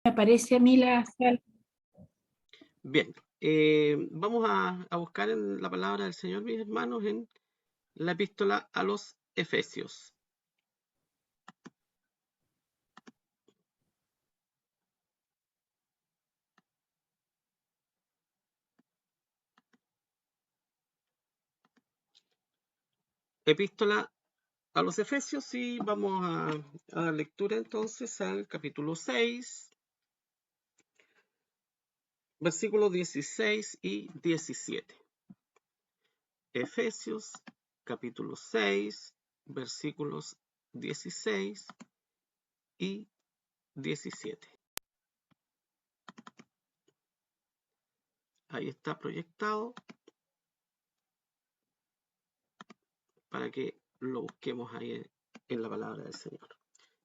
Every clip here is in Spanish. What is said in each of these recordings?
Me aparece a mí la sal. Bien, vamos a buscar en la palabra del Señor, mis hermanos, en la epístola a los Efesios. Epístola a los Efesios y vamos a dar lectura entonces al capítulo 6, versículos 16 y 17. Efesios capítulo 6, versículos 16 y 17. Ahí está proyectado para que lo busquemos ahí en la palabra del Señor.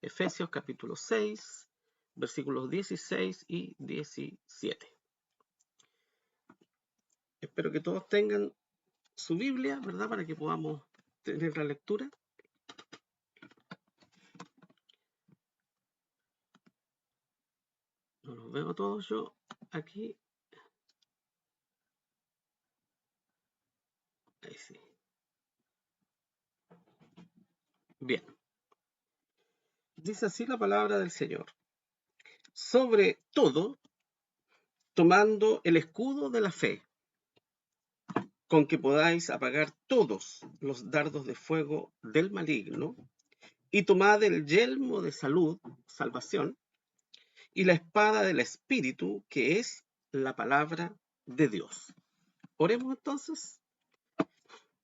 Efesios capítulo 6, versículos 16 y 17. Espero que todos tengan su Biblia, ¿verdad? Para que podamos tener la lectura. No los veo todos yo aquí. Ahí sí. Bien. Dice así la palabra del Señor. Sobre todo, tomando el escudo de la fe, con que podáis apagar todos los dardos de fuego del maligno, y tomad el yelmo de salvación, y la espada del Espíritu, que es la palabra de Dios. Oremos entonces.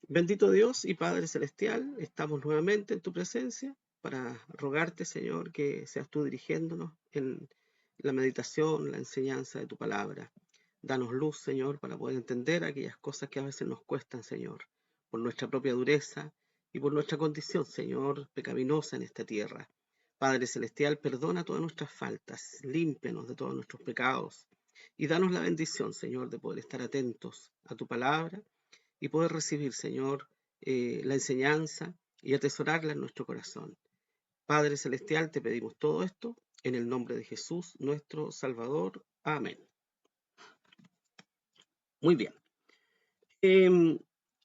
Bendito Dios y Padre Celestial, estamos nuevamente en tu presencia para rogarte, Señor, que seas tú dirigiéndonos en la meditación, la enseñanza de tu palabra. Danos luz, Señor, para poder entender aquellas cosas que a veces nos cuestan, Señor, por nuestra propia dureza y por nuestra condición, Señor, pecaminosa en esta tierra. Padre Celestial, perdona todas nuestras faltas, límpianos de todos nuestros pecados y danos la bendición, Señor, de poder estar atentos a tu palabra y poder recibir, Señor, la enseñanza y atesorarla en nuestro corazón. Padre Celestial, te pedimos todo esto en el nombre de Jesús, nuestro Salvador. Amén. Muy bien.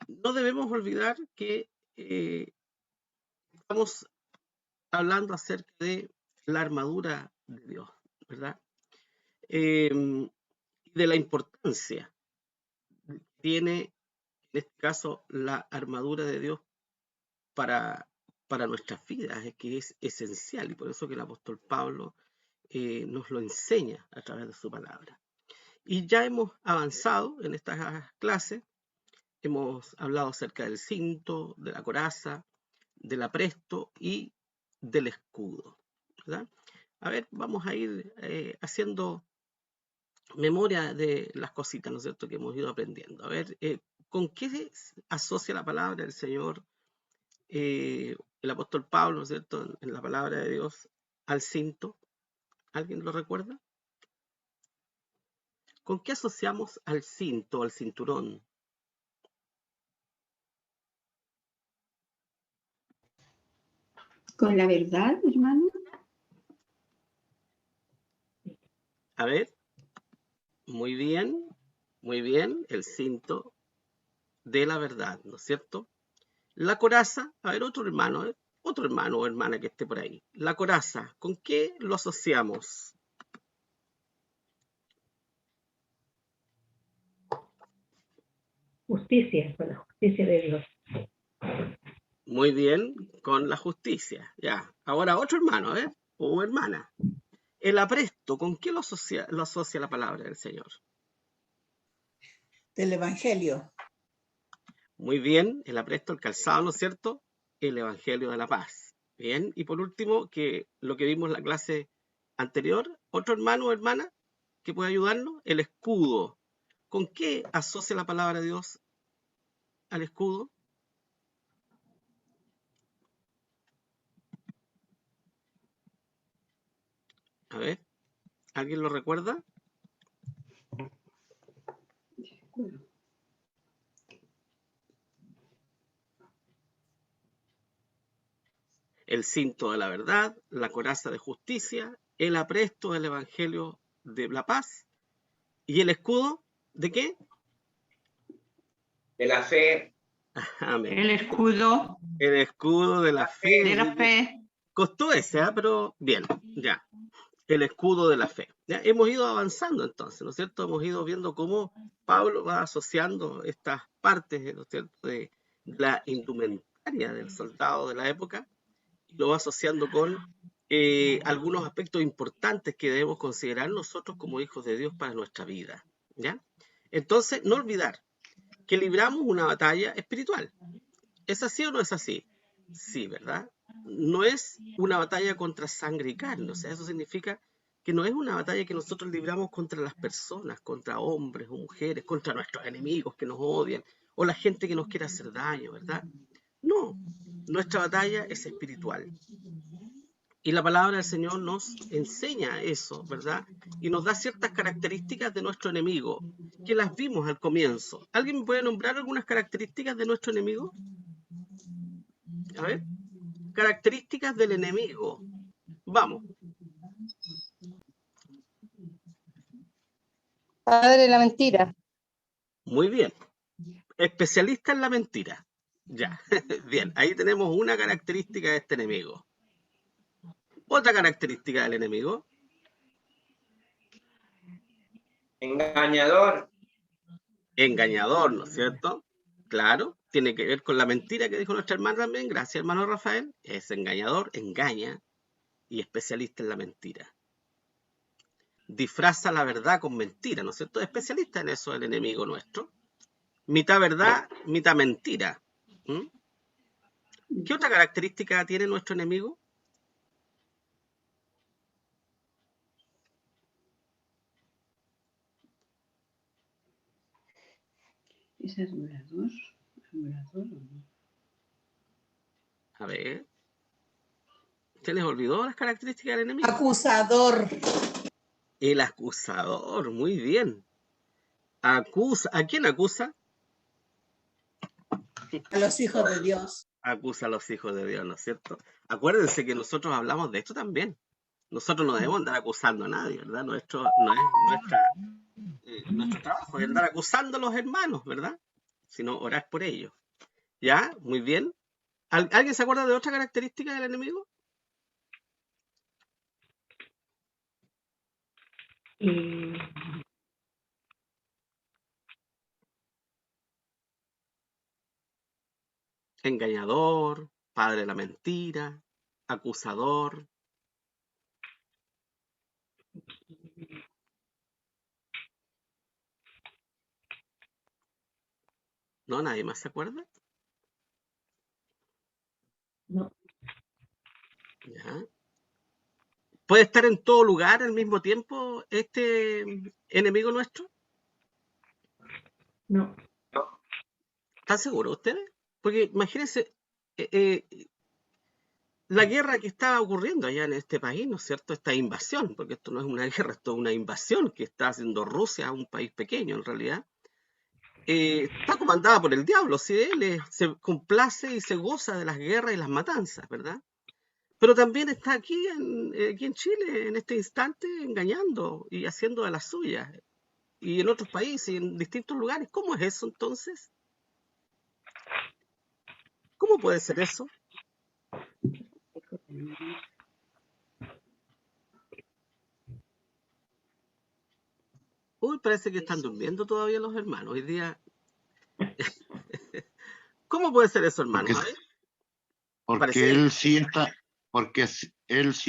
No debemos olvidar que estamos hablando acerca de la armadura de Dios, ¿verdad? De la importancia que tiene, en este caso, la armadura de Dios para, para nuestras vidas, es que es esencial, y por eso que el apóstol Pablo nos lo enseña a través de su palabra. Y ya hemos avanzado en estas clases, hemos hablado acerca del cinto, de la coraza, del apresto y del escudo, ¿verdad? A ver, vamos a ir haciendo memoria de las cositas, ¿no es cierto?, que hemos ido aprendiendo. A ver, ¿con qué se asocia la palabra del Señor, el apóstol Pablo, ¿no es cierto?, en la palabra de Dios, al cinto? ¿Alguien lo recuerda? ¿Con qué asociamos al cinto, al cinturón? Con la verdad, hermano. A ver, muy bien, el cinto de la verdad, ¿no es cierto? La coraza, a ver, otro hermano o hermana que esté por ahí. La coraza, ¿con qué lo asociamos? Justicia, con la justicia de Dios. Muy bien, con la justicia. Ya. Ahora otro hermano, o hermana. El apresto, ¿con qué lo asocia la palabra del Señor? Del Evangelio. Muy bien, el apresto, el calzado, ¿no es cierto? El Evangelio de la paz. Bien, y por último, que lo que vimos en la clase anterior, otro hermano o hermana que puede ayudarnos, el escudo. ¿Con qué asocia la palabra de Dios al escudo? A ver, ¿alguien lo recuerda? El cinto de la verdad, la coraza de justicia el apresto del Evangelio de la paz y el escudo ¿de qué? De la fe. Amén. El escudo El escudo de la fe. de la fe. Costó ese, pero bien, ya. El escudo de la fe. Ya hemos ido avanzando entonces, ¿no es cierto? Hemos ido viendo cómo Pablo va asociando estas partes, ¿no es cierto?, de la indumentaria del soldado de la época, y lo va asociando con algunos aspectos importantes que debemos considerar nosotros como hijos de Dios para nuestra vida, ¿ya? Entonces, no olvidar que libramos una batalla espiritual. ¿Es así o no es así? Sí, ¿verdad? No es una batalla contra sangre y carne, o sea, eso significa que no es una batalla que nosotros libramos contra las personas, contra hombres o mujeres, contra nuestros enemigos que nos odian, o la gente que nos quiere hacer daño, ¿verdad? No, nuestra batalla es espiritual. Y la palabra del Señor nos enseña eso, ¿verdad? Y nos da ciertas características de nuestro enemigo, que las vimos al comienzo. ¿Alguien me puede nombrar algunas características de nuestro enemigo? A ver, características del enemigo. Vamos. Padre de la mentira. Muy bien. Especialista en la mentira. Ya, bien. Ahí tenemos una característica de este enemigo. Otra característica del enemigo. Engañador. Engañador, ¿no es cierto? Claro, tiene que ver con la mentira que dijo nuestra hermana también. Gracias, hermano Rafael. Es engañador, engaña y especialista en la mentira. Disfraza la verdad con mentira, ¿no es cierto? Especialista en eso el enemigo nuestro. Mitad verdad, mitad mentira. ¿Mm? ¿Qué otra característica tiene nuestro enemigo? ¿Es adulador? ¿Adulador o no? A ver. ¿Se les olvidó las características del enemigo? Acusador. El acusador, muy bien. Acusa. ¿A quién acusa? A los hijos de Dios. Acusa a los hijos de Dios, ¿no es cierto? Acuérdense que nosotros hablamos de esto también. Nosotros no debemos andar acusando a nadie, ¿verdad? No es nuestro trabajo es andar acusando a los hermanos, ¿verdad? Sino orar por ellos. ¿Ya? Muy bien. ¿Alguien se acuerda de otra característica del enemigo? Engañador, padre de la mentira, acusador. ¿No? ¿Nadie más se acuerda? No. ¿Ya? ¿Puede estar en todo lugar al mismo tiempo este enemigo nuestro? No. ¿Están seguros ustedes? Porque imagínense la guerra que está ocurriendo allá en este país, ¿no es cierto? Esta invasión, porque esto no es una guerra, esto es una invasión que está haciendo Rusia a un país pequeño en realidad. Está comandada por el diablo, ¿sí? Él se complace y se goza de las guerras y las matanzas, ¿verdad? Pero también está aquí en Chile, en este instante, engañando y haciendo de las suyas. Y en otros países y en distintos lugares. ¿Cómo es eso entonces? ¿Cómo puede ser eso? Uy, parece que están durmiendo todavía los hermanos. Hoy día... ¿Cómo puede ser eso, hermano? Porque él sí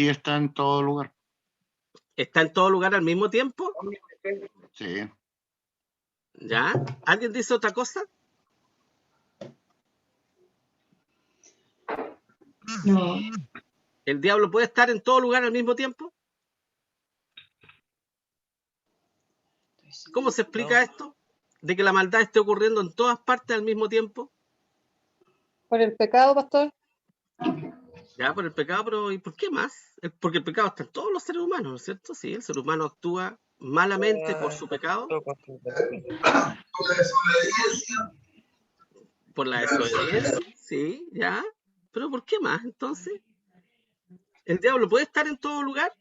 está, en todo lugar. ¿Está en todo lugar al mismo tiempo? Sí. ¿Ya? ¿Alguien dice otra cosa? No. ¿El diablo puede estar en todo lugar al mismo tiempo? ¿Cómo se explica esto? De que la maldad esté ocurriendo en todas partes al mismo tiempo. ¿Por el pecado, pastor? Ya, por el pecado, pero ¿y por qué más? Porque el pecado está en todos los seres humanos, ¿no es cierto? Sí, el ser humano actúa malamente por su pecado. Por la desobediencia, sí, ya. Pero ¿por qué más entonces? ¿El diablo puede estar en todo lugar?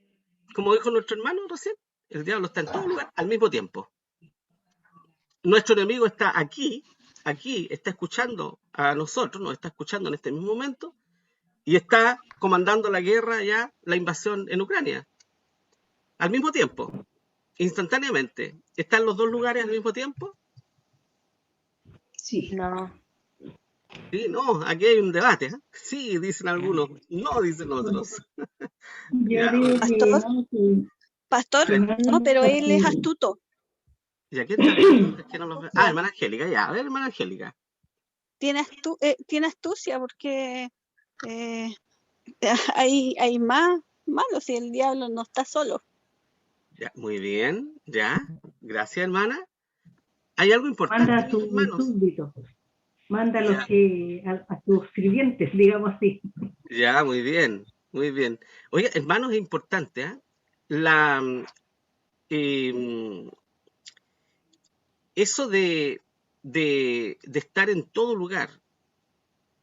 como dijo nuestro hermano recién, el diablo está en todo lugar al mismo tiempo. Nuestro enemigo está aquí, está escuchando a nosotros, nos está escuchando en este mismo momento, y está comandando la guerra ya, la invasión en Ucrania. Al mismo tiempo, instantáneamente. ¿Están los dos lugares al mismo tiempo? Sí. No. Sí, no, aquí hay un debate. ¿Eh? Sí, dicen algunos, no dicen otros. Yo Ya, creo que Pastor, no, que pastor, no, pero él es astuto. ¿Y a quién está viendo? Es que no los veo. Ah, hermana Angélica, ya. A ver, hermana Angélica. Tiene astucia porque eh, hay más malos y el diablo no está solo. Ya, muy bien, ya. Gracias, hermana. Hay algo importante, manda a mis sus hermanos. súbditos, manda a Ya. los que, a sus sirvientes, digamos así. Ya, muy bien, muy bien. Oiga, hermanos, es importante, ¿eh? La, em, eso de estar en todo lugar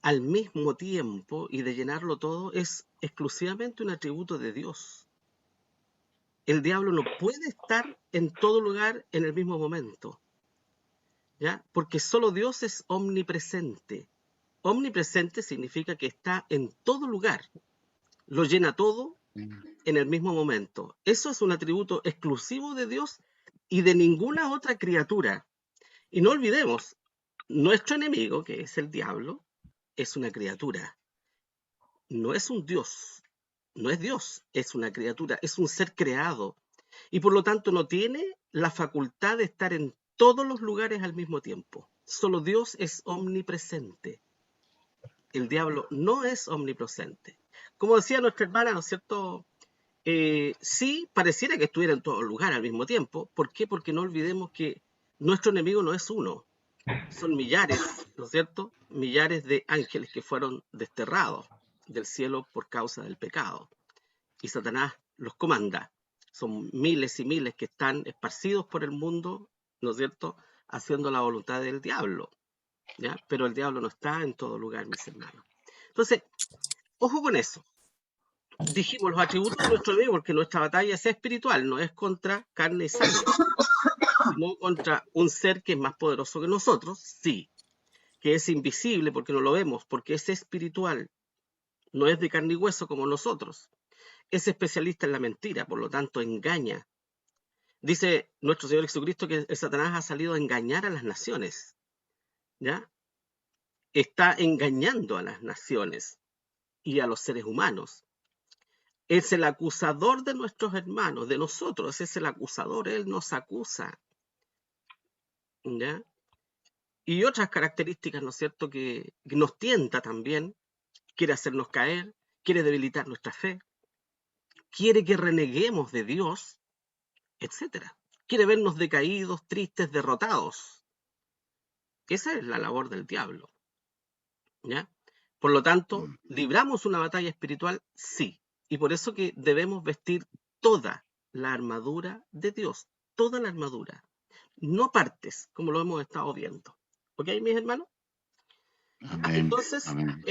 al mismo tiempo y de llenarlo todo es exclusivamente un atributo de Dios. El diablo no puede estar en todo lugar en el mismo momento, ¿ya? Porque solo Dios es omnipresente. Omnipresente significa que está en todo lugar, lo llena todo en el mismo momento. Eso es un atributo exclusivo de Dios y de ninguna otra criatura. Y no olvidemos, nuestro enemigo, que es el diablo, es una criatura, no es un Dios, no es Dios, es una criatura, es un ser creado y por lo tanto no tiene la facultad de estar en todos los lugares al mismo tiempo. Solo Dios es omnipresente. El diablo no es omnipresente. Como decía nuestra hermana, ¿no es cierto? Sí, pareciera que estuviera en todo lugar al mismo tiempo. ¿Por qué? Porque no olvidemos que nuestro enemigo no es uno, son millares, ¿no es cierto? Millares de ángeles que fueron desterrados del cielo por causa del pecado. Y Satanás los comanda. Son miles y miles que están esparcidos por el mundo, ¿no es cierto? Haciendo la voluntad del diablo, ¿ya? Pero el diablo no está en todo lugar, mis hermanos. Entonces, ojo con eso. Dijimos los atributos de nuestro enemigo, porque nuestra batalla es espiritual, no es contra carne y sangre, sino contra un ser que es más poderoso que nosotros, sí, que es invisible porque no lo vemos, porque es espiritual, no es de carne y hueso como nosotros. Es especialista en la mentira, por lo tanto engaña. Dice nuestro Señor Jesucristo que el Satanás ha salido a engañar a las naciones, ¿ya? Está engañando a las naciones y a los seres humanos. Es el acusador de nuestros hermanos, de nosotros, es el acusador, él nos acusa, ¿ya? Y otras características, ¿no es cierto?, que nos tienta también, quiere hacernos caer, quiere debilitar nuestra fe, quiere que reneguemos de Dios, etcétera. Quiere vernos decaídos, tristes, derrotados. Esa es la labor del diablo, ¿ya? Por lo tanto, ¿libramos una batalla espiritual? Sí. Y por eso que debemos vestir toda la armadura de Dios, toda la armadura, no partes, como lo hemos estado viendo. ¿Ok, mis hermanos? Amén. Entonces, Amén.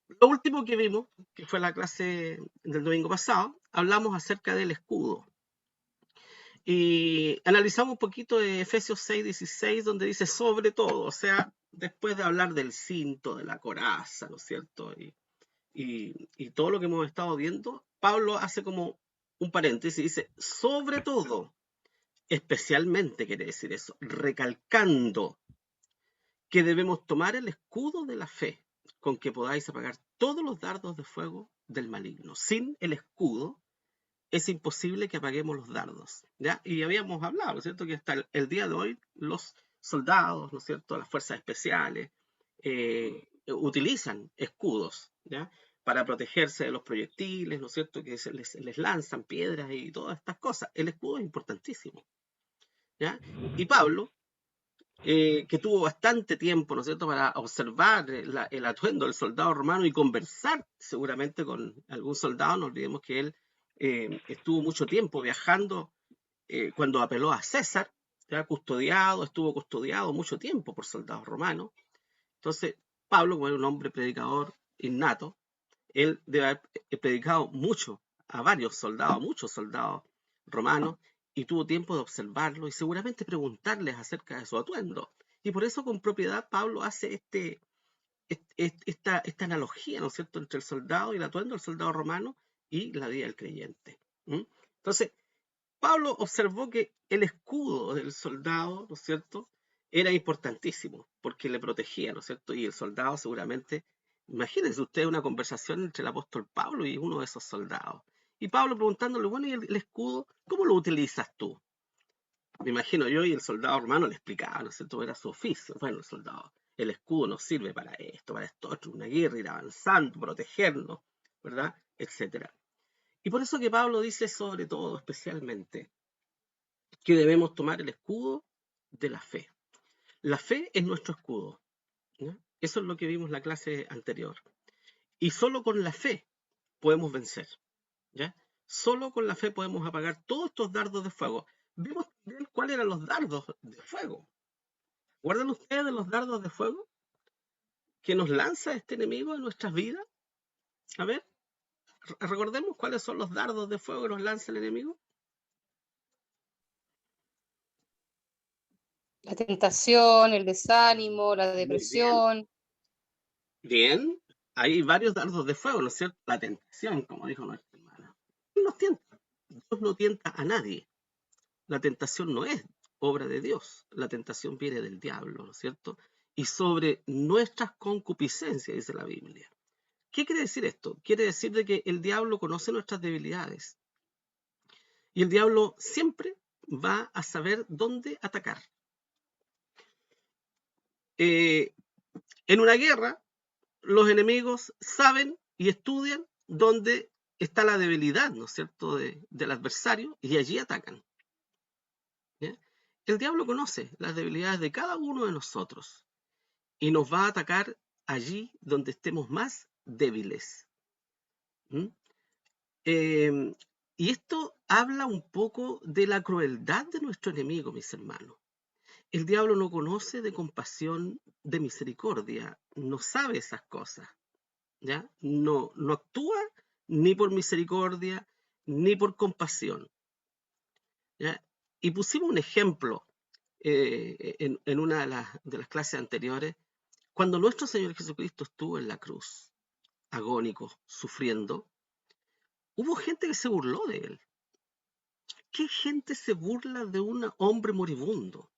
lo último que vimos, que fue la clase del domingo pasado, hablamos acerca del escudo. Y analizamos un poquito de Efesios 6:16, donde dice sobre todo, o sea, después de hablar del cinto, de la coraza, ¿no es cierto? Y todo lo que hemos estado viendo, Pablo hace como un paréntesis y dice, sobre todo, especialmente quiere decir eso, recalcando que debemos tomar el escudo de la fe, con que podáis apagar todos los dardos de fuego del maligno. Sin el escudo es imposible que apaguemos los dardos, ¿ya? Y habíamos hablado, ¿no es cierto?, que hasta el día de hoy los soldados, ¿no es cierto?, las fuerzas especiales utilizan escudos, ¿ya?, para protegerse de los proyectiles, ¿no es cierto?, que les lanzan piedras y todas estas cosas. El escudo es importantísimo, ¿ya? Y Pablo, que tuvo bastante tiempo, ¿no es cierto?, para observar el atuendo del soldado romano y conversar seguramente con algún soldado. No olvidemos que él estuvo mucho tiempo viajando cuando apeló a César, ya estuvo custodiado mucho tiempo por soldados romanos. Entonces, Pablo, como era un hombre predicador innato, él debe haber predicado mucho a varios soldados, a muchos soldados romanos, y tuvo tiempo de observarlo y seguramente preguntarles acerca de su atuendo. Y por eso con propiedad Pablo hace esta analogía, ¿no es cierto?, entre el soldado y el atuendo del soldado romano y la vida del creyente. Entonces, Pablo observó que el escudo del soldado, ¿no es cierto?, era importantísimo porque le protegía, ¿no es cierto? Y el soldado seguramente, imagínense ustedes una conversación entre el apóstol Pablo y uno de esos soldados. Y Pablo preguntándole, bueno, ¿y el escudo, cómo lo utilizas tú? Me imagino yo, y el soldado romano le explicaba, ¿no es cierto? Era su oficio. Bueno, el soldado, el escudo nos sirve para esto otro, una guerra, ir avanzando, protegernos, ¿verdad? Etcétera. Y por eso que Pablo dice sobre todo, especialmente, que debemos tomar el escudo de la fe. La fe es nuestro escudo, ¿no? Eso es lo que vimos en la clase anterior. Y solo con la fe podemos vencer, ¿ya? Solo con la fe podemos apagar todos estos dardos de fuego. Vimos también cuáles eran los dardos de fuego. ¿Recuerdan ustedes de los dardos de fuego que nos lanza este enemigo en nuestras vidas? A ver, recordemos cuáles son los dardos de fuego que nos lanza el enemigo. La tentación, el desánimo, la Muy bien. depresión. Bien, hay varios dardos de fuego, ¿no es cierto? La tentación, como dijo nuestra hermana. ¿Quién nos tienta? Dios no tienta a nadie. La tentación no es obra de Dios. La tentación viene del diablo, ¿no es cierto? Y sobre nuestras concupiscencias, dice la Biblia. ¿Qué quiere decir esto? Quiere decir de que el diablo conoce nuestras debilidades. Y el diablo siempre va a saber dónde atacar. En una guerra, los enemigos saben y estudian dónde está la debilidad, ¿no es cierto?, del adversario, y allí atacan. ¿Ya? El diablo conoce las debilidades de cada uno de nosotros y nos va a atacar allí donde estemos más débiles. Y esto habla un poco de la crueldad de nuestro enemigo, mis hermanos. El diablo no conoce de compasión, de misericordia, no sabe esas cosas. ¿Ya? No actúa ni por misericordia ni por compasión. ¿Ya? Y pusimos un ejemplo en una de las clases anteriores, cuando nuestro Señor Jesucristo estuvo en la cruz, agónico, sufriendo, hubo gente que se burló de él. ¿Qué gente se burla de un hombre moribundo?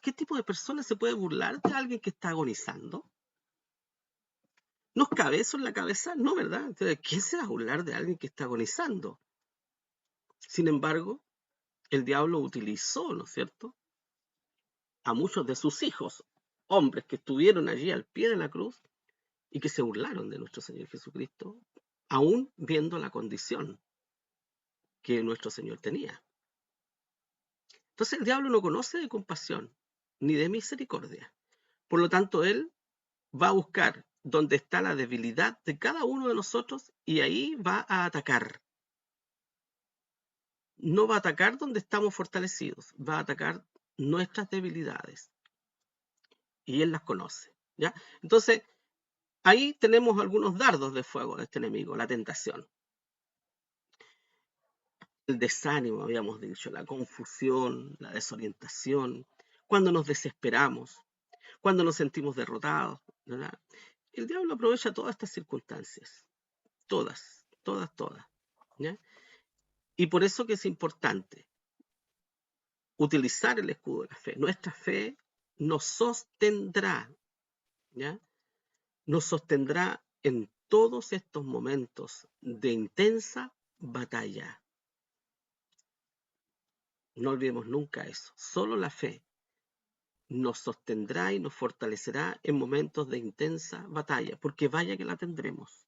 ¿Qué tipo de persona se puede burlar de alguien que está agonizando? ¿Nos cabe eso en la cabeza? No, ¿verdad? Entonces, ¿quién se va a burlar de alguien que está agonizando? Sin embargo, el diablo utilizó, ¿no es cierto?, a muchos de sus hijos, hombres que estuvieron allí al pie de la cruz y que se burlaron de nuestro Señor Jesucristo, aún viendo la condición que nuestro Señor tenía. Entonces el diablo no conoce de compasión ni de misericordia. Por lo tanto, él va a buscar donde está la debilidad de cada uno de nosotros y ahí va a atacar. No va a atacar donde estamos fortalecidos, va a atacar nuestras debilidades. Y él las conoce, ¿ya? Entonces, ahí tenemos algunos dardos de fuego de este enemigo, la tentación. El desánimo, habíamos dicho, la confusión, la desorientación, cuando nos desesperamos, cuando nos sentimos derrotados, ¿verdad? El diablo aprovecha todas estas circunstancias, todas, ¿ya? Y por eso que es importante utilizar el escudo de la fe. Nuestra fe nos sostendrá, ¿ya? Nos sostendrá en todos estos momentos de intensa batalla. No olvidemos nunca eso. Solo la fe nos sostendrá y nos fortalecerá en momentos de intensa batalla, porque vaya que la tendremos.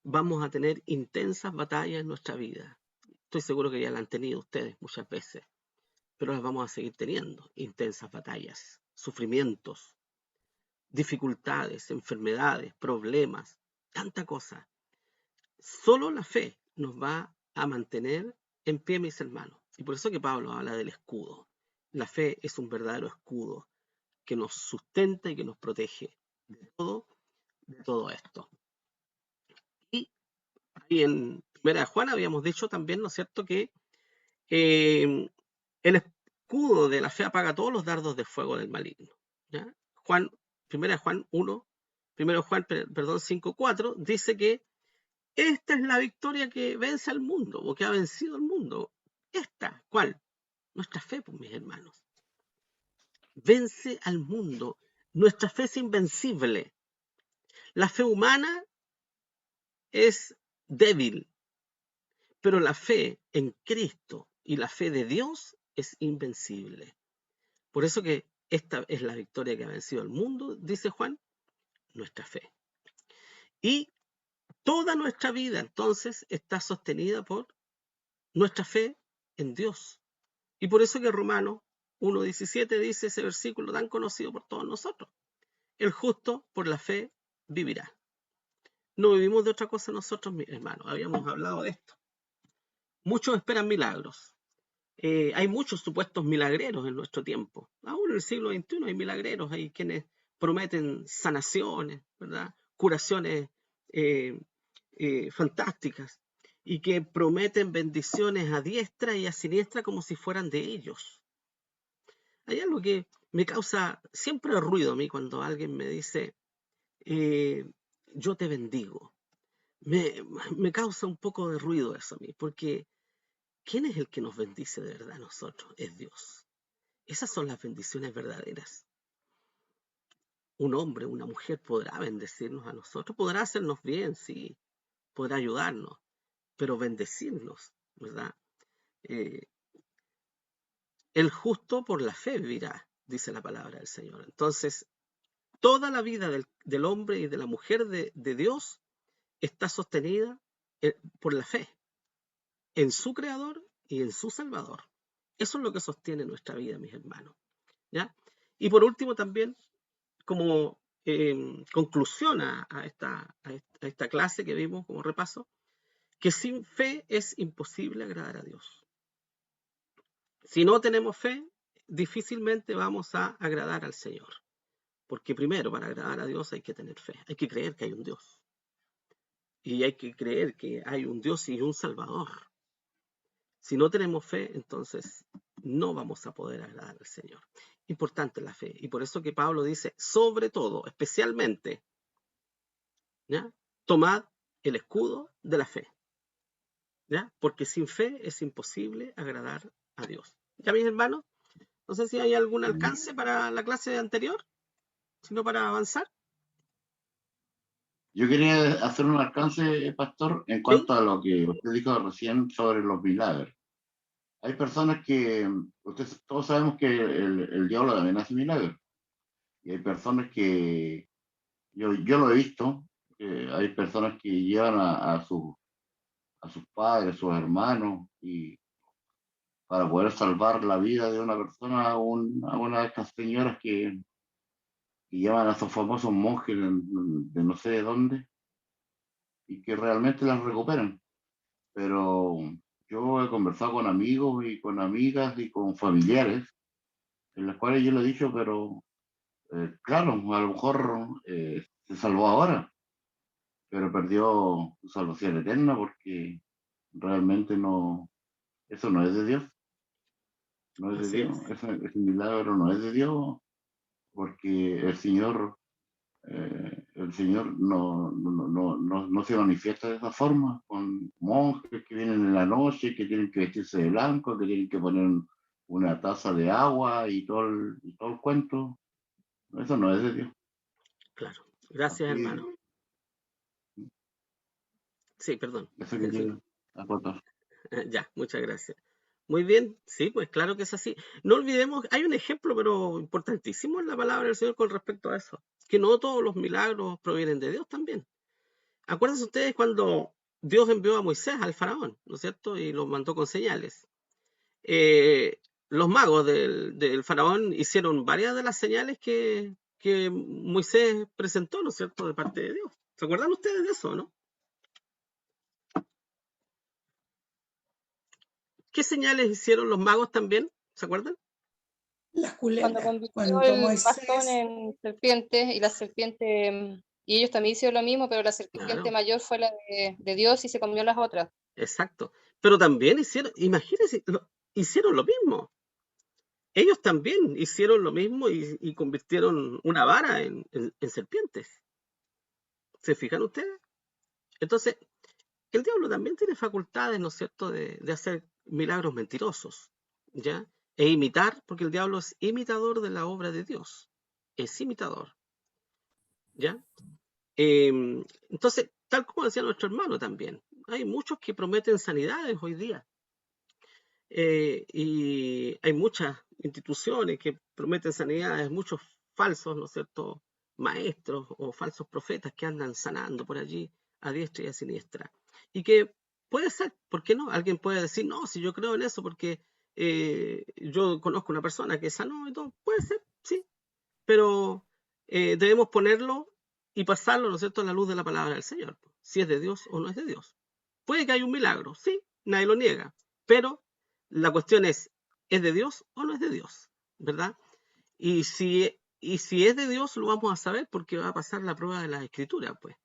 Vamos a tener intensas batallas en nuestra vida. Estoy seguro que ya la han tenido ustedes muchas veces, pero las vamos a seguir teniendo. Intensas batallas, sufrimientos, dificultades, enfermedades, problemas, tanta cosa. Solo la fe nos va a mantener en pie, mis hermanos. Y por eso que Pablo habla del escudo. La fe es un verdadero escudo que nos sustenta y que nos protege de todo esto. Y Y en Primera de Juan habíamos dicho también, ¿no es cierto?, que el escudo de la fe apaga todos los dardos de fuego del maligno. ¿Ya? Primera de Juan 1, Primero Juan, perdón, 5:4 dice que esta es la victoria que vence al mundo, o que ha vencido al mundo. Esta, ¿cuál? Nuestra fe, pues, mis hermanos. Vence al mundo. Nuestra fe es invencible. La fe humana es débil, pero la fe en Cristo y la fe de Dios es invencible. Por eso que esta es la victoria que ha vencido al mundo, dice Juan, nuestra fe. Y toda nuestra vida, entonces, está sostenida por nuestra fe en Dios. Y por eso que Romanos 1:17 dice ese versículo tan conocido por todos nosotros. El justo por la fe vivirá. No vivimos de otra cosa nosotros, mis hermanos. Habíamos hablado de esto. Muchos esperan milagros. Hay muchos supuestos milagreros en nuestro tiempo. Aún en el siglo XXI hay milagreros. Hay quienes prometen sanaciones, ¿verdad? Curaciones fantásticas. Y que prometen bendiciones a diestra y a siniestra como si fueran de ellos. Hay algo que me causa siempre ruido a mí cuando alguien me dice, yo te bendigo. Me causa un poco de ruido eso a mí, porque ¿quién es el que nos bendice de verdad a nosotros? Es Dios. Esas son las bendiciones verdaderas. Un hombre, una mujer podrá bendecirnos a nosotros, podrá hacernos bien, sí, podrá ayudarnos, pero bendecirnos, ¿verdad? El justo por la fe vivirá, dice la palabra del Señor. Entonces, toda la vida del hombre y de la mujer de Dios está sostenida por la fe en su Creador y en su Salvador. Eso es lo que sostiene nuestra vida, mis hermanos. ¿Ya? Y por último también, como conclusión a esta clase que vimos como repaso, que sin fe es imposible agradar a Dios. Si no tenemos fe, difícilmente vamos a agradar al Señor. Porque primero, para agradar a Dios hay que tener fe. Hay que creer que hay un Dios. Y hay que creer que hay un Dios y un Salvador. Si no tenemos fe, entonces no vamos a poder agradar al Señor. Importante la fe. Y por eso que Pablo dice, sobre todo, especialmente, ¿ya? Tomad el escudo de la fe. ¿Ya? Porque sin fe es imposible agradar a Dios. ¿Ya, mis hermanos? No sé si hay algún alcance para la clase anterior, sino para avanzar. Yo quería hacer un alcance, pastor, en cuanto a lo que usted dijo recién sobre los milagros. Hay personas que, todos sabemos que el diablo también hace milagros. Y hay personas que, yo lo he visto, hay personas que llevan a sus padres, sus hermanos, y para poder salvar la vida de una persona, a una de estas señoras que llevan a esos famosos monjes de no sé de dónde, y que realmente las recuperan. Pero yo he conversado con amigos y con amigas y con familiares, en las cuales yo le he dicho, pero claro, a lo mejor se salvó ahora, pero perdió su salvación eterna porque realmente no, eso no es de Dios. No es de Así Dios, es. ese milagro no es de Dios, porque el Señor no se manifiesta de esa forma, con monjes que vienen en la noche, que tienen que vestirse de blanco, que tienen que poner una taza de agua y todo el cuento. Eso no es de Dios. Claro. Gracias, Así, hermano. Sí, perdón. eso quería acotar. Ya, muchas gracias. Muy bien, sí, pues claro que es así. No olvidemos, hay un ejemplo, pero importantísimo en la palabra del Señor con respecto a eso, que no todos los milagros provienen de Dios también. Acuérdense ustedes cuando Dios envió a Moisés al faraón, ¿no es cierto? Y lo mandó con señales. Los magos del faraón hicieron varias de las señales que Moisés presentó, ¿no es cierto?, de parte de Dios. ¿Se acuerdan ustedes de eso, no? ¿Qué señales hicieron los magos también? ¿Se acuerdan? Las Cuando culeras. convirtió Cuando el bastón Moisés, en serpiente y la serpiente Y ellos también hicieron lo mismo, pero la serpiente Claro. mayor fue la de Dios y se comió las otras. Exacto. Pero también hicieron, imagínense, hicieron lo mismo. Ellos también hicieron lo mismo y convirtieron una vara en serpientes. ¿Se fijan ustedes? Entonces, el diablo también tiene facultades, ¿no es cierto?, de hacer milagros mentirosos, ¿ya? E imitar, porque el diablo es imitador de la obra de Dios. Es imitador, ¿ya? Entonces, tal como decía nuestro hermano también, hay muchos que prometen sanidades hoy día. Y hay muchas instituciones que prometen sanidades, muchos falsos, ¿no es cierto?, maestros o falsos profetas que andan sanando por allí a diestra y a siniestra. Y que puede ser, ¿por qué no? Alguien puede decir, no, si yo creo en eso porque yo conozco una persona que sanó y todo, puede ser, sí, pero debemos ponerlo y pasarlo, ¿no es cierto?, a la luz de la palabra del Señor, si es de Dios o no es de Dios. Puede que haya un milagro, sí, nadie lo niega, pero la cuestión es de Dios o no es de Dios? ¿Verdad? Y si es de Dios, lo vamos a saber porque va a pasar la prueba de la Escritura, pues.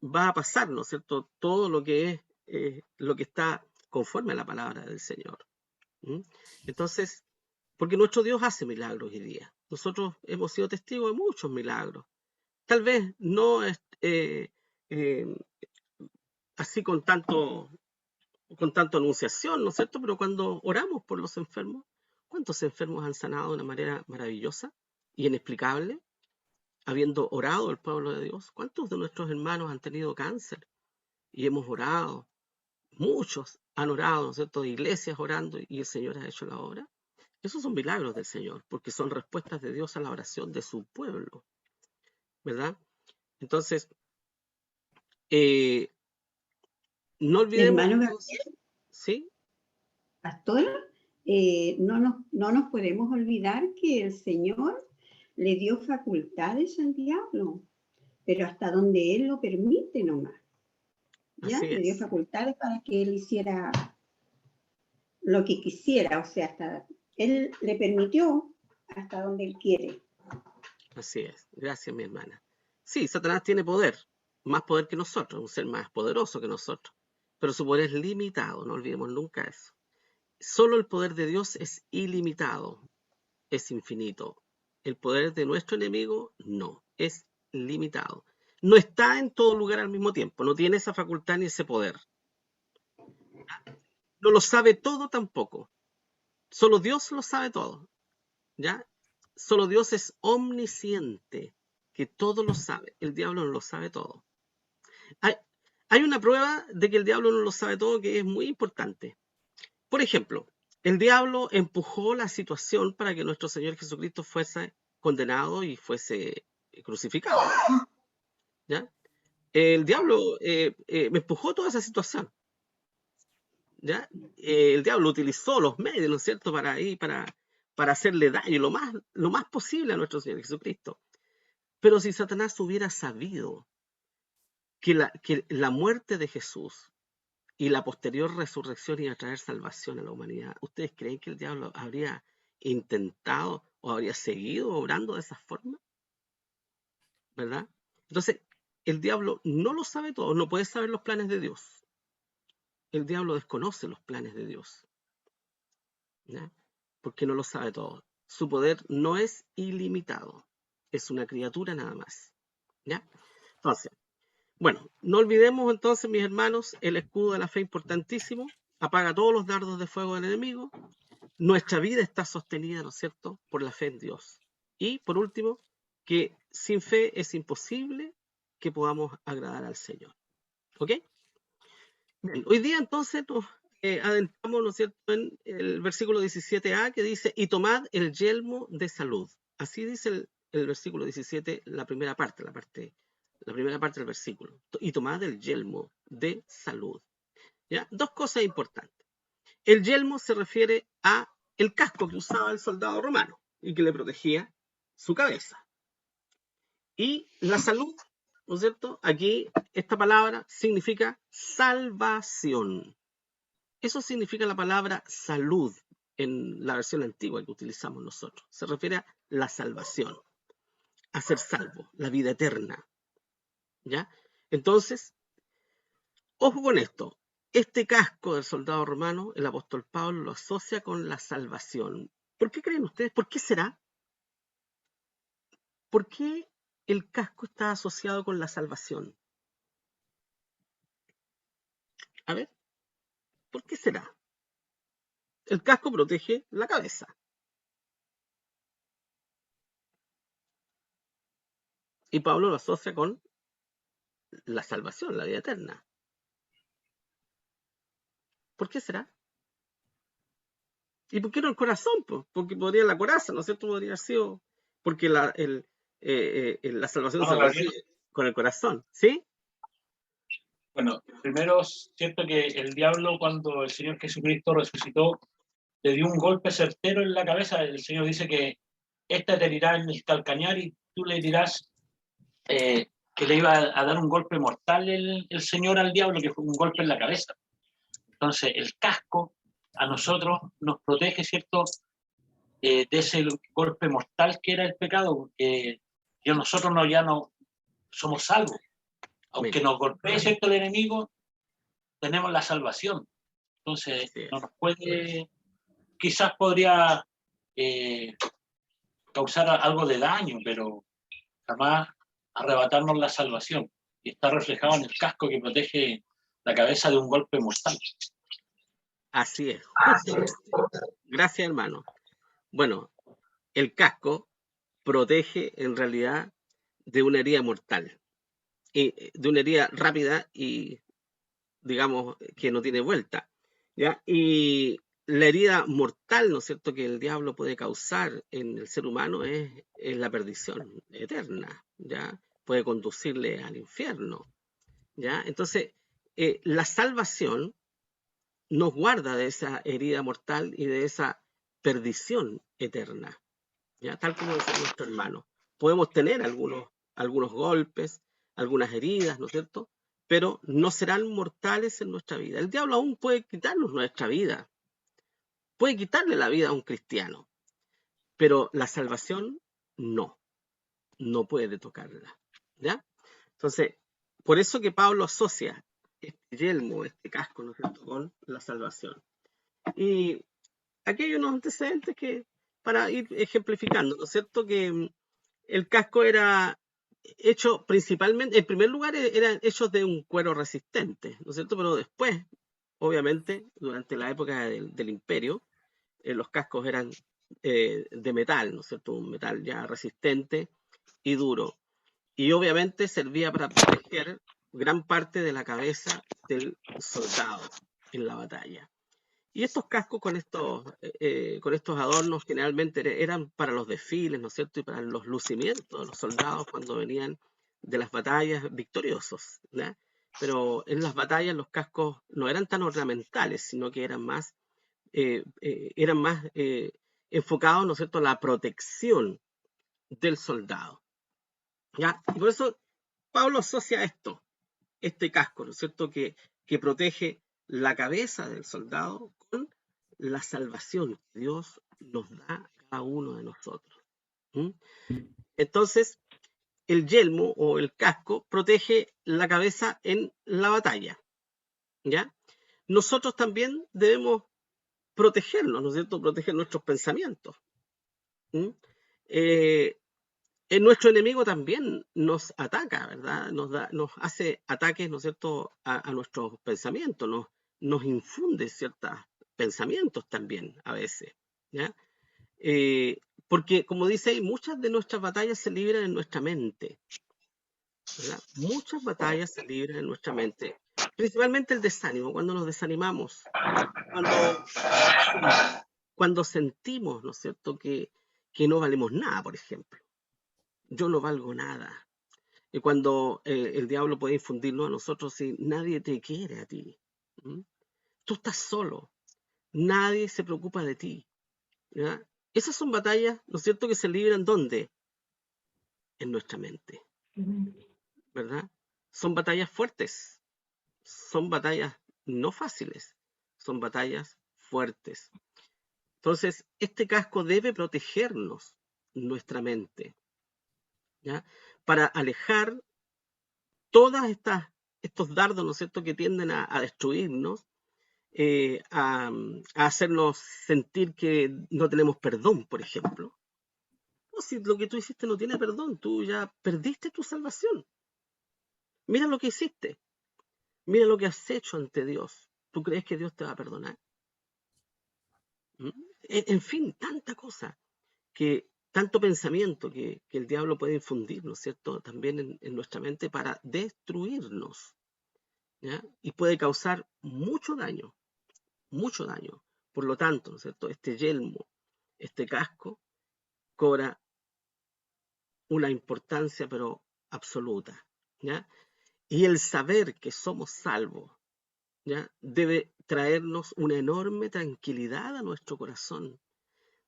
Va a pasar, ¿no es cierto?, todo lo que es, lo que está conforme a la palabra del Señor. Entonces, porque nuestro Dios hace milagros hoy día. Nosotros hemos sido testigos de muchos milagros. Tal vez no así con tanto anunciación, ¿no es cierto? Pero cuando oramos por los enfermos, ¿cuántos enfermos han sanado de una manera maravillosa y inexplicable? Habiendo orado el pueblo de Dios, ¿cuántos de nuestros hermanos han tenido cáncer? Y hemos orado, muchos han orado, ¿no es cierto? Iglesias orando y el Señor ha hecho la obra. Esos son milagros del Señor, porque son respuestas de Dios a la oración de su pueblo, ¿verdad? Entonces, no olvidemos Hermano entonces, ¿sí? Pastor, no nos podemos olvidar que el Señor le dio facultades al diablo, pero hasta donde Él lo permite nomás. ¿Ya? Así Le dio es. facultades para que Él hiciera lo que quisiera, o sea, hasta Él le permitió hasta donde Él quiere. Así es. Gracias, mi hermana. Sí, Satanás tiene poder, más poder que nosotros, un ser más poderoso que nosotros, pero su poder es limitado, no olvidemos nunca eso. Solo el poder de Dios es ilimitado, es infinito. El poder de nuestro enemigo no, es limitado. No está en todo lugar al mismo tiempo, no tiene esa facultad ni ese poder. No lo sabe todo tampoco. Solo Dios lo sabe todo, ¿ya? Solo Dios es omnisciente, que todo lo sabe. El diablo no lo sabe todo. Hay una prueba de que el diablo no lo sabe todo que es muy importante. Por ejemplo, el diablo empujó la situación para que nuestro Señor Jesucristo fuese condenado y fuese crucificado, ¿ya? El diablo me empujó toda esa situación, ¿ya? El diablo utilizó los medios, ¿no es cierto?, para hacerle daño lo más posible a nuestro Señor Jesucristo. Pero si Satanás hubiera sabido que la muerte de Jesús y la posterior resurrección iba a traer salvación a la humanidad, ¿ustedes creen que el diablo habría intentado o habría seguido obrando de esa forma? ¿Verdad? Entonces, el diablo no lo sabe todo, no puede saber los planes de Dios. El diablo desconoce los planes de Dios, ¿ya? Porque no lo sabe todo. Su poder no es ilimitado, es una criatura nada más, ¿ya? Entonces, bueno, no olvidemos entonces, mis hermanos, el escudo de la fe importantísimo, apaga todos los dardos de fuego del enemigo. Nuestra vida está sostenida, ¿no es cierto?, por la fe en Dios. Y por último, que sin fe es imposible que podamos agradar al Señor. ¿Ok? Bien, hoy día entonces nos adentramos, ¿no es cierto?, en el versículo 17a que dice, y tomad el yelmo de salud. Así dice el versículo 17, la primera parte del versículo. Y tomad el yelmo de salud. ¿Ya? Dos cosas importantes. El yelmo se refiere a el casco que usaba el soldado romano y que le protegía su cabeza. Y la salud, ¿no es cierto? Aquí esta palabra significa salvación. Eso significa la palabra salud en la versión antigua que utilizamos nosotros. Se refiere a la salvación. a ser salvos, la vida eterna. ¿Ya? Entonces, ojo con esto. Este casco del soldado romano, el apóstol Pablo lo asocia con la salvación. ¿Por qué creen ustedes? ¿Por qué será? ¿Por qué el casco está asociado con la salvación? A ver, ¿por qué será? El casco protege la cabeza. Y Pablo lo asocia con la salvación, la vida eterna. ¿Por qué será? ¿Y por qué no el corazón? Pues? Porque podría la coraza, ¿no es cierto? Podría haber sido. Porque la salvación se recibe con el corazón, ¿sí? Bueno, primero es cierto que el diablo, cuando el Señor Jesucristo resucitó, le dio un golpe certero en la cabeza. El Señor dice que esta te herirá en el calcañar y tú le dirás que le iba a dar un golpe mortal el Señor al diablo, que fue un golpe en la cabeza. Entonces, el casco a nosotros nos protege, ¿cierto?, de ese golpe mortal que era el pecado, porque nosotros ya no somos salvos. Aunque nos golpee, ¿cierto?, el enemigo, tenemos la salvación. Entonces, no nos puede, quizás podría causar algo de daño, pero jamás arrebatarnos la salvación. Y está reflejado en el casco que protege la cabeza de un golpe mortal. Así es, justamente. Gracias, hermano. Bueno, el casco protege en realidad de una herida mortal, y de una herida rápida y, digamos, que no tiene vuelta, ¿ya? Y la herida mortal, ¿no es cierto?, que el diablo puede causar en el ser humano es la perdición eterna, ¿ya? Puede conducirle al infierno, ¿ya? Entonces, la salvación nos guarda de esa herida mortal y de esa perdición eterna, ¿ya? Tal como dice nuestro hermano. Podemos tener algunos golpes, algunas heridas, ¿no es cierto?, pero no serán mortales en nuestra vida. El diablo aún puede quitarnos nuestra vida, puede quitarle la vida a un cristiano, pero la salvación no puede tocarla, ¿ya? Entonces, por eso que Pablo asocia este yelmo, este casco, ¿no es cierto?, con la salvación. Y aquí hay unos antecedentes que, para ir ejemplificando, ¿no es cierto?, que el casco era hecho principalmente, en primer lugar, eran hechos de un cuero resistente, ¿no es cierto?, pero después, obviamente, durante la época del imperio, los cascos eran de metal, ¿no es cierto?, un metal ya resistente y duro. Y obviamente servía para proteger gran parte de la cabeza del soldado en la batalla. Y estos cascos con estos adornos generalmente eran para los desfiles, ¿no es cierto?, y para los lucimientos de los soldados cuando venían de las batallas victoriosos, ¿ya? Pero en las batallas los cascos no eran tan ornamentales, sino que eran más enfocados, ¿no es cierto?, a la protección del soldado, ¿ya? Y por eso Pablo asocia este casco, ¿no es cierto?, que protege la cabeza del soldado con la salvación que Dios nos da a cada uno de nosotros. Entonces, el yelmo o el casco protege la cabeza en la batalla, ¿ya? Nosotros también debemos protegernos, ¿no es cierto?, proteger nuestros pensamientos. Nuestro enemigo también nos ataca, ¿verdad? Nos hace ataques, ¿no es cierto?, a nuestros pensamientos, nos infunde ciertos pensamientos también a veces, ¿ya? Porque, como dice ahí, muchas de nuestras batallas se libran en nuestra mente, ¿verdad? Muchas batallas se libran en nuestra mente, principalmente el desánimo, cuando nos desanimamos, cuando sentimos, ¿no es cierto?, que no valemos nada, por ejemplo. Yo no valgo nada. Y cuando el diablo puede infundirnos a nosotros, si nadie te quiere a ti, tú estás solo, nadie se preocupa de ti, ¿ya? Esas son batallas, ¿no es cierto?, que se libran ¿dónde? En nuestra mente, ¿verdad? Son batallas fuertes, son batallas no fáciles, son batallas fuertes. Entonces, este casco debe protegernos nuestra mente. ¿ya? Para alejar todas estos dardos, ¿no es cierto?, que tienden a destruirnos, a hacernos sentir que no tenemos perdón, por ejemplo. No, si lo que tú hiciste no tiene perdón, tú ya perdiste tu salvación. Mira lo que hiciste, mira lo que has hecho ante Dios. ¿Tú crees que Dios te va a perdonar? ¿Mm? En fin, tanta cosa, tanto pensamiento que el diablo puede infundir, ¿no es cierto?, también en nuestra mente para destruirnos, ¿ya? Y puede causar mucho daño, mucho daño. Por lo tanto, ¿no es cierto?, este yelmo, este casco, cobra una importancia pero absoluta, ¿ya? Y el saber que somos salvos, ¿ya?, debe traernos una enorme tranquilidad a nuestro corazón.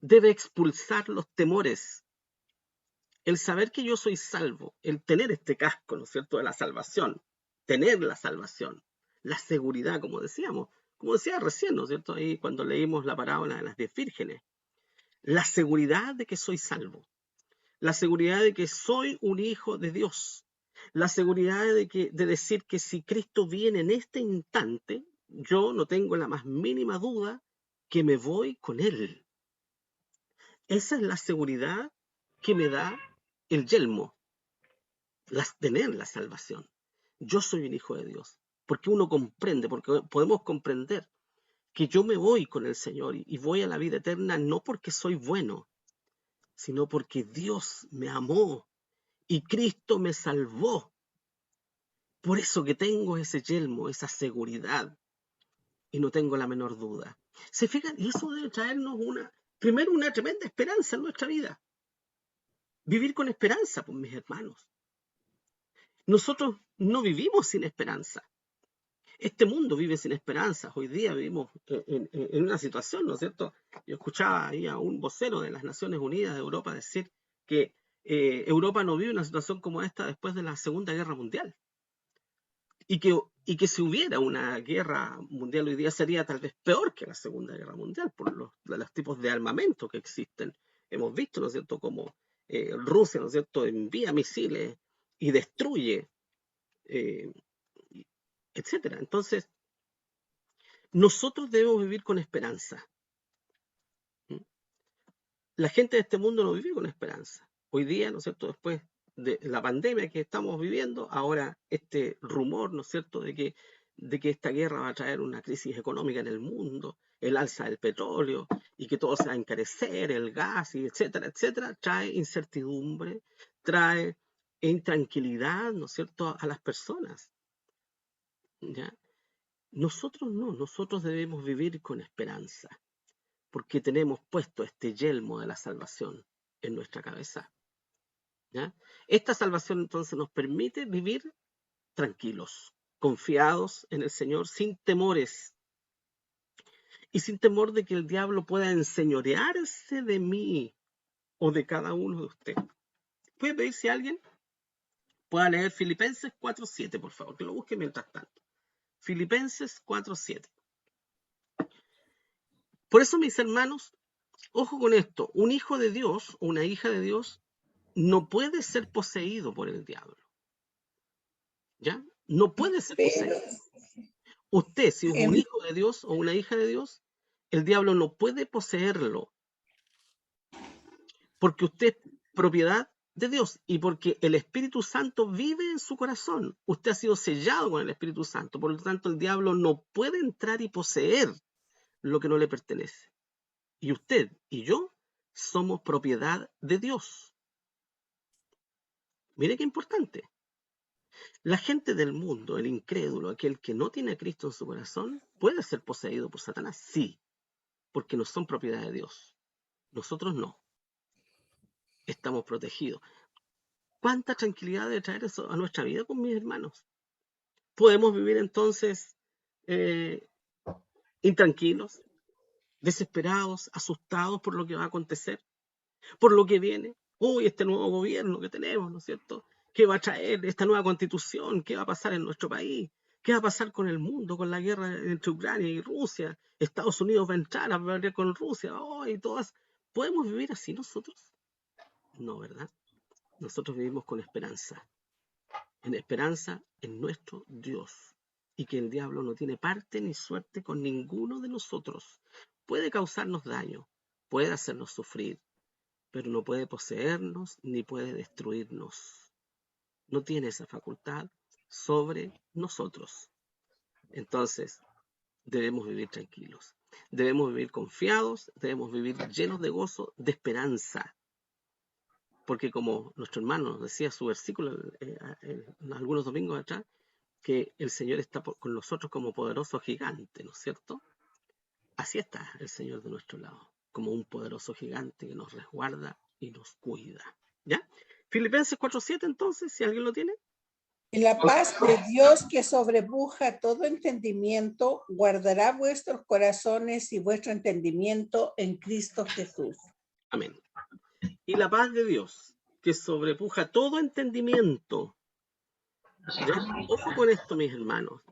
Debe expulsar los temores. El saber que yo soy salvo, el tener este casco, ¿no es cierto?, de la salvación, tener la salvación, la seguridad, como decíamos, como decía recién, ¿no es cierto?, ahí cuando leímos la parábola de las 10 vírgenes, la seguridad de que soy salvo, la seguridad de que soy un hijo de Dios, la seguridad de decir que si Cristo viene en este instante, yo no tengo la más mínima duda que me voy con Él. Esa es la seguridad que me da el yelmo, tener la salvación. Yo soy un hijo de Dios, porque uno comprende, porque podemos comprender que yo me voy con el Señor y voy a la vida eterna no porque soy bueno, sino porque Dios me amó y Cristo me salvó. Por eso que tengo ese yelmo, esa seguridad, y no tengo la menor duda. ¿Se fijan? Y eso debe traernos primero una tremenda esperanza en nuestra vida. Vivir con esperanza, pues, mis hermanos. Nosotros no vivimos sin esperanza. Este mundo vive sin esperanza. Hoy día vivimos en una situación, ¿no es cierto? Yo escuchaba ahí a un vocero de las Naciones Unidas de Europa decir que Europa no vive una situación como esta después de la Segunda Guerra Mundial. Y que si hubiera una guerra mundial hoy día sería tal vez peor que la Segunda Guerra Mundial por los tipos de armamento que existen. Hemos visto, ¿no es cierto?, cómo Rusia, ¿no es cierto?, envía misiles y destruye, etcétera. Entonces, nosotros debemos vivir con esperanza. La gente de este mundo no vive con esperanza. Hoy día, ¿no es cierto?, después de la pandemia que estamos viviendo, ahora este rumor, ¿no es cierto?, de que esta guerra va a traer una crisis económica en el mundo, el alza del petróleo y que todo se va a encarecer, el gas, y etcétera, etcétera, trae incertidumbre, trae intranquilidad, ¿no es cierto?, a las personas, ¿ya? Nosotros no, nosotros debemos vivir con esperanza, porque tenemos puesto este yelmo de la salvación en nuestra cabeza, ¿ya? Esta salvación entonces nos permite vivir tranquilos, confiados en el Señor, sin temores y sin temor de que el diablo pueda enseñorearse de mí o de cada uno de ustedes. ¿Puede pedir si alguien pueda leer Filipenses 4:7, por favor? Que lo busque mientras tanto. Filipenses 4:7. Por eso, mis hermanos, ojo con esto, un hijo de Dios o una hija de Dios no puede ser poseído por el diablo. ¿Ya? No puede ser poseído. Usted, si es un hijo de Dios o una hija de Dios, el diablo no puede poseerlo. Porque usted es propiedad de Dios y porque el Espíritu Santo vive en su corazón. Usted ha sido sellado con el Espíritu Santo. Por lo tanto, el diablo no puede entrar y poseer lo que no le pertenece. Y usted y yo somos propiedad de Dios. Mire qué importante. La gente del mundo, el incrédulo, aquel que no tiene a Cristo en su corazón, puede ser poseído por Satanás, sí, porque no son propiedad de Dios. Nosotros no. Estamos protegidos. ¿Cuánta tranquilidad debe traer eso a nuestra vida, con mis hermanos? Podemos vivir entonces intranquilos, desesperados, asustados por lo que va a acontecer, por lo que viene. Uy, este nuevo gobierno que tenemos, ¿no es cierto? ¿Qué va a traer esta nueva constitución? ¿Qué va a pasar en nuestro país? ¿Qué va a pasar con el mundo, con la guerra entre Ucrania y Rusia? Estados Unidos va a entrar a pelear con Rusia. Oh, y todas. ¿Podemos vivir así nosotros? No, ¿verdad? nosotros vivimos con esperanza. En esperanza en nuestro Dios. Y que el diablo no tiene parte ni suerte con ninguno de nosotros. Puede causarnos daño, puede hacernos sufrir, pero no puede poseernos ni puede destruirnos. No tiene esa facultad sobre nosotros. Entonces, debemos vivir tranquilos, debemos vivir confiados, debemos vivir llenos de gozo, de esperanza. Porque como nuestro hermano decía su versículo algunos domingos atrás, que el Señor está con nosotros como poderoso gigante, ¿no es cierto? Así está el Señor de nuestro lado, como un poderoso gigante que nos resguarda y nos cuida. ¿Ya? Filipenses 4:7 entonces, si alguien lo tiene. Y la paz de Dios que sobrepuja todo entendimiento, guardará vuestros corazones y vuestro entendimiento en Cristo Jesús. Amén. Y la paz de Dios que sobrepuja todo entendimiento. ¿Ya? Ojo con esto, mis hermanos.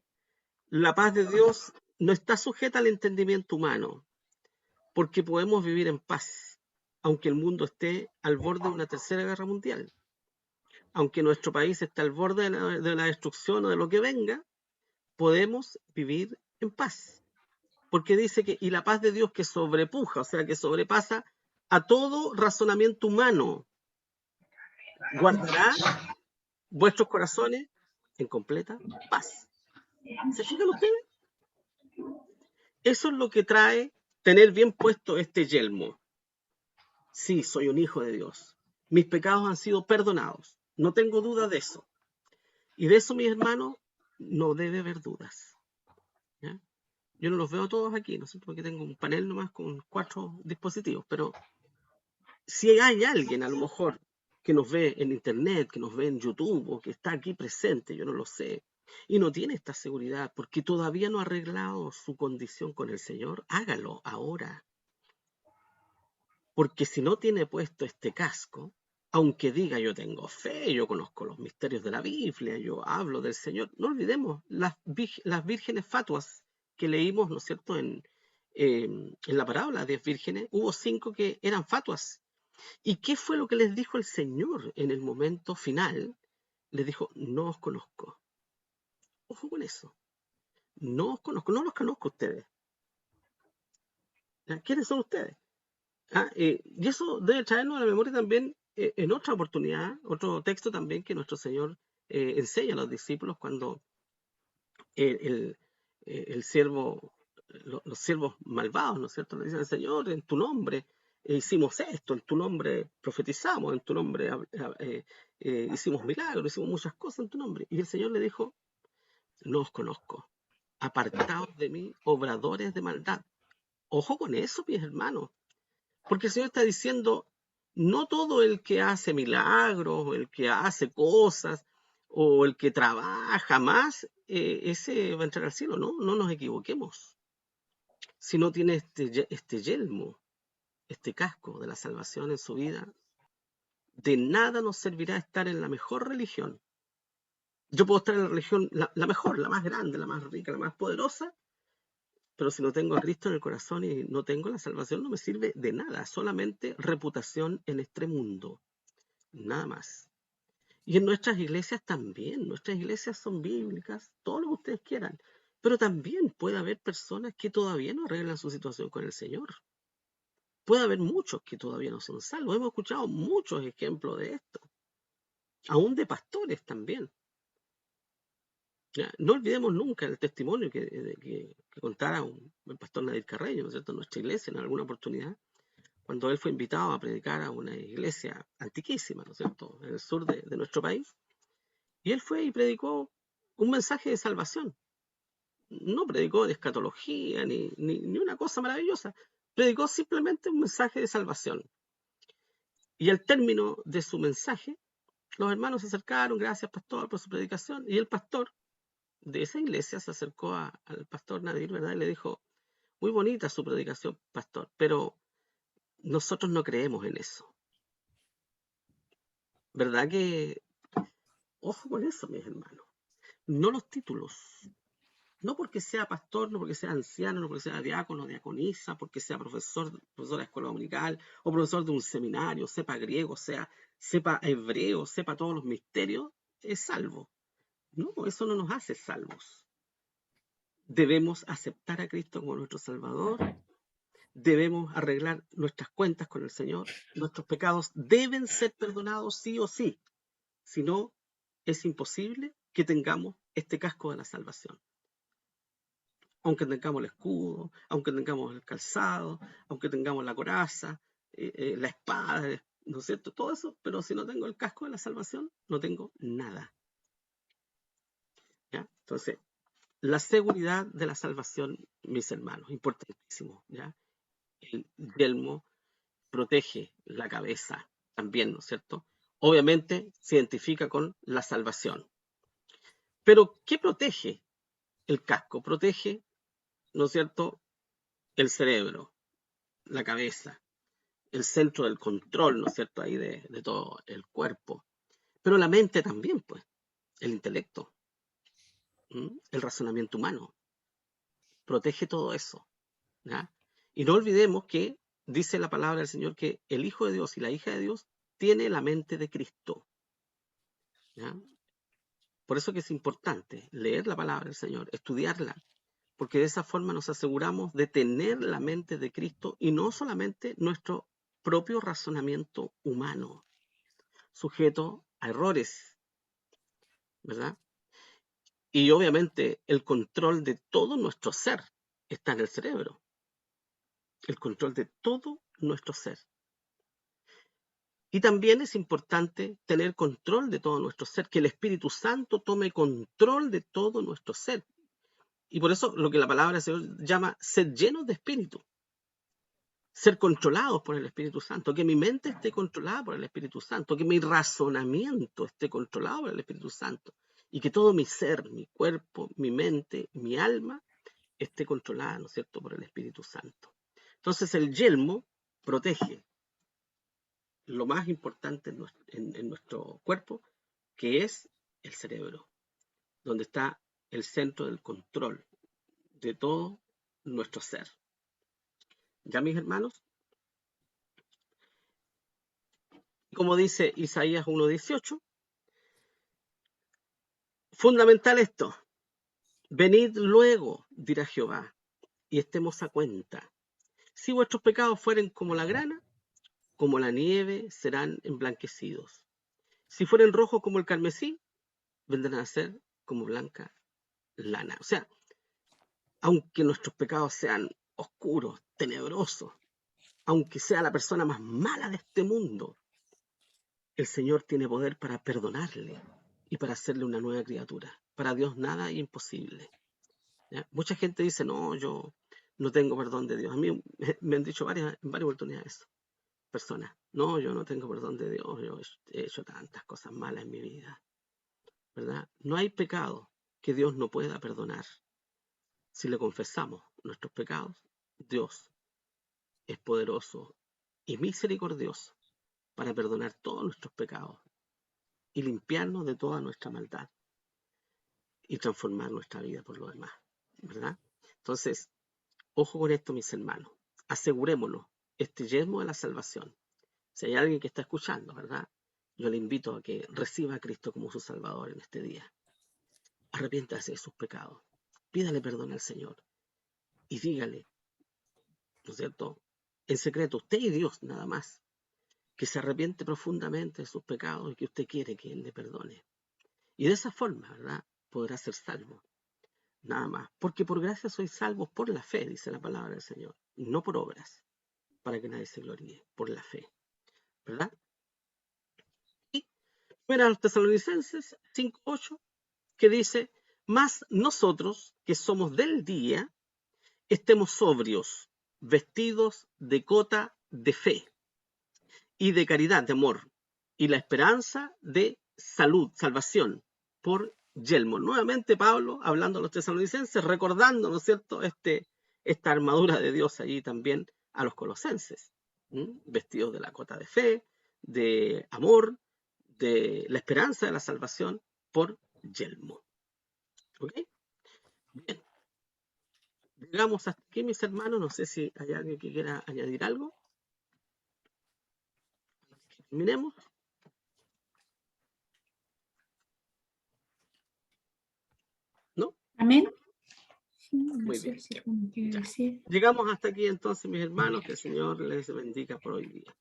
La paz de Dios no está sujeta al entendimiento humano, porque podemos vivir en paz, aunque el mundo esté al borde de una tercera guerra mundial. Aunque nuestro país esté al borde de la destrucción o de lo que venga, podemos vivir en paz. Porque dice que, y la paz de Dios que sobrepuja, o sea, que sobrepasa a todo razonamiento humano, guardará vuestros corazones en completa paz. ¿Se fijan ustedes? Eso es lo que trae tener bien puesto este yelmo. Sí, soy un hijo de Dios. Mis pecados han sido perdonados. No tengo duda de eso. Y de eso, mis hermanos, no debe haber dudas. ¿Ya? Yo no los veo a todos aquí, no sé, porque tengo un panel nomás con 4 dispositivos, pero si hay alguien a lo mejor que nos ve en internet, que nos ve en YouTube o que está aquí presente, yo no lo sé, y no tiene esta seguridad porque todavía no ha arreglado su condición con el Señor, hágalo ahora. Porque si no tiene puesto este casco, aunque diga yo tengo fe, yo conozco los misterios de la Biblia, yo hablo del Señor, no olvidemos las vírgenes fatuas que leímos, ¿no es cierto?, en la parábola de 10 vírgenes, hubo 5 que eran fatuas. ¿Y qué fue lo que les dijo el Señor en el momento final? Les dijo, no os conozco. Ojo con eso. No os conozco, no los conozco a ustedes. ¿Quiénes son ustedes? Y eso debe traernos a la memoria también en otra oportunidad, otro texto también que nuestro Señor enseña a los discípulos cuando el siervo, los siervos malvados, ¿no es cierto?, le dicen al Señor, en tu nombre hicimos esto, en tu nombre profetizamos, en tu nombre hicimos milagros, hicimos muchas cosas en tu nombre. Y el Señor le dijo, no os conozco, apartaos de mí, obradores de maldad. Ojo con eso, mis hermanos. Porque el Señor está diciendo, no todo el que hace milagros, el que hace cosas, o el que trabaja más, ese va a entrar al cielo. No nos equivoquemos. Si no tiene este yelmo, este casco de la salvación en su vida, de nada nos servirá estar en la mejor religión. Yo puedo estar en la religión, la mejor, la más grande, la más rica, la más poderosa, pero si no tengo a Cristo en el corazón y no tengo la salvación, no me sirve de nada, solamente reputación en este mundo, nada más. Y en nuestras iglesias también, nuestras iglesias son bíblicas, todo lo que ustedes quieran, pero también puede haber personas que todavía no arreglan su situación con el Señor. Puede haber muchos que todavía no son salvos, hemos escuchado muchos ejemplos de esto, aún de pastores también. No olvidemos nunca el testimonio que contara el pastor Nadir Carreño, ¿no es cierto?, en nuestra iglesia en alguna oportunidad, cuando él fue invitado a predicar a una iglesia antiquísima, ¿no es cierto?, en el sur de nuestro país, y él fue y predicó un mensaje de salvación. No predicó de escatología ni una cosa maravillosa, predicó simplemente un mensaje de salvación. Y al término de su mensaje, los hermanos se acercaron, gracias pastor por su predicación, y el pastor de esa iglesia se acercó al pastor Nadir, ¿verdad? Y le dijo, muy bonita su predicación, pastor, pero nosotros no creemos en eso. ¿Verdad que? Ojo con eso, mis hermanos. No los títulos, No porque sea pastor, no porque sea anciano, no porque sea diácono, diaconisa, porque sea profesor de la escuela dominical o profesor de un seminario, sepa griego, sepa hebreo, sepa todos los misterios, es salvo. No, eso no nos hace salvos. Debemos aceptar a Cristo como nuestro Salvador. Debemos arreglar nuestras cuentas con el Señor. Nuestros pecados deben ser perdonados sí o sí. Si no, es imposible que tengamos este casco de la salvación. Aunque tengamos el escudo, aunque tengamos el calzado, aunque tengamos la coraza, la espada, ¿no es cierto? Todo eso, pero si no tengo el casco de la salvación, no tengo nada. ¿Ya? Entonces, la seguridad de la salvación, mis hermanos, importantísimo. ¿Ya? El yelmo protege la cabeza también, ¿no es cierto? Obviamente se identifica con la salvación. Pero, ¿qué protege el casco? Protege, ¿no es cierto?, el cerebro, la cabeza, el centro del control, ¿no es cierto?, ahí de todo el cuerpo. Pero la mente también, pues, el intelecto, el razonamiento humano, protege todo eso. ¿Ya? Y no olvidemos que dice la palabra del Señor que el Hijo de Dios y la hija de Dios tiene la mente de Cristo. ¿Ya? Por eso que es importante leer la palabra del Señor, estudiarla, porque de esa forma nos aseguramos de tener la mente de Cristo y no solamente nuestro propio razonamiento humano, sujeto a errores, ¿verdad? Y obviamente el control de todo nuestro ser está en el cerebro, el control de todo nuestro ser. Y también es importante tener control de todo nuestro ser, que el Espíritu Santo tome control de todo nuestro ser. Y por eso lo que la palabra del Señor llama ser llenos de Espíritu. Ser controlados por el Espíritu Santo, que mi mente esté controlada por el Espíritu Santo, que mi razonamiento esté controlado por el Espíritu Santo y que todo mi ser, mi cuerpo, mi mente, mi alma esté controlada, ¿no es cierto?, por el Espíritu Santo. Entonces el yelmo protege lo más importante en nuestro cuerpo, que es el cerebro, donde está el centro del control de todo nuestro ser. ¿Ya, mis hermanos? Como dice Isaías 1:18, fundamental esto: venid luego, dirá Jehová, y estemos a cuenta. Si vuestros pecados fueren como la grana, como la nieve serán emblanquecidos. Si fueren rojos como el carmesí, vendrán a ser como blanca lana. O sea, aunque nuestros pecados sean oscuros, tenebrosos, aunque sea la persona más mala de este mundo, el Señor tiene poder para perdonarle y para hacerle una nueva criatura. Para Dios nada es imposible. ¿Ya? Mucha gente dice, no, yo no tengo perdón de Dios. A mí me han dicho en varias oportunidades personas, no, yo no tengo perdón de Dios, yo he hecho tantas cosas malas en mi vida, ¿verdad? No hay pecado que Dios no pueda perdonar. Si le confesamos nuestros pecados, Dios es poderoso y misericordioso para perdonar todos nuestros pecados y limpiarnos de toda nuestra maldad y transformar nuestra vida por lo demás, ¿verdad? Entonces, ojo con esto, mis hermanos. Asegurémonos este yelmo de la salvación. Si hay alguien que está escuchando, ¿verdad?, yo le invito a que reciba a Cristo como su Salvador en este día. Arrepiéntase de sus pecados. Pídale perdón al Señor y dígale, ¿no es cierto?, en secreto, usted y Dios nada más, que se arrepiente profundamente de sus pecados y que usted quiere que Él le perdone. Y de esa forma, ¿verdad?, podrá ser salvo. Nada más. Porque por gracia sois salvos por la fe, dice la palabra del Señor. No por obras, para que nadie se gloríe. Por la fe. ¿Verdad? Y mira a los Tesalonicenses 5:8, que dice, mas nosotros, que somos del día, estemos sobrios, vestidos de cota de fe y de caridad, de amor, y la esperanza de salud, salvación, por yelmo. Nuevamente Pablo, hablando a los tesalonicenses, recordando, ¿no es cierto?, esta armadura de Dios allí también a los colosenses, vestidos de la cota de fe, de amor, de la esperanza de la salvación por yelmo. ¿Ok? Bien. Llegamos hasta aquí, mis hermanos. No sé si hay alguien que quiera añadir algo. Terminemos. ¿No? Amén. Muy bien. Llegamos hasta aquí entonces, mis hermanos. Que el Señor les bendiga por hoy día.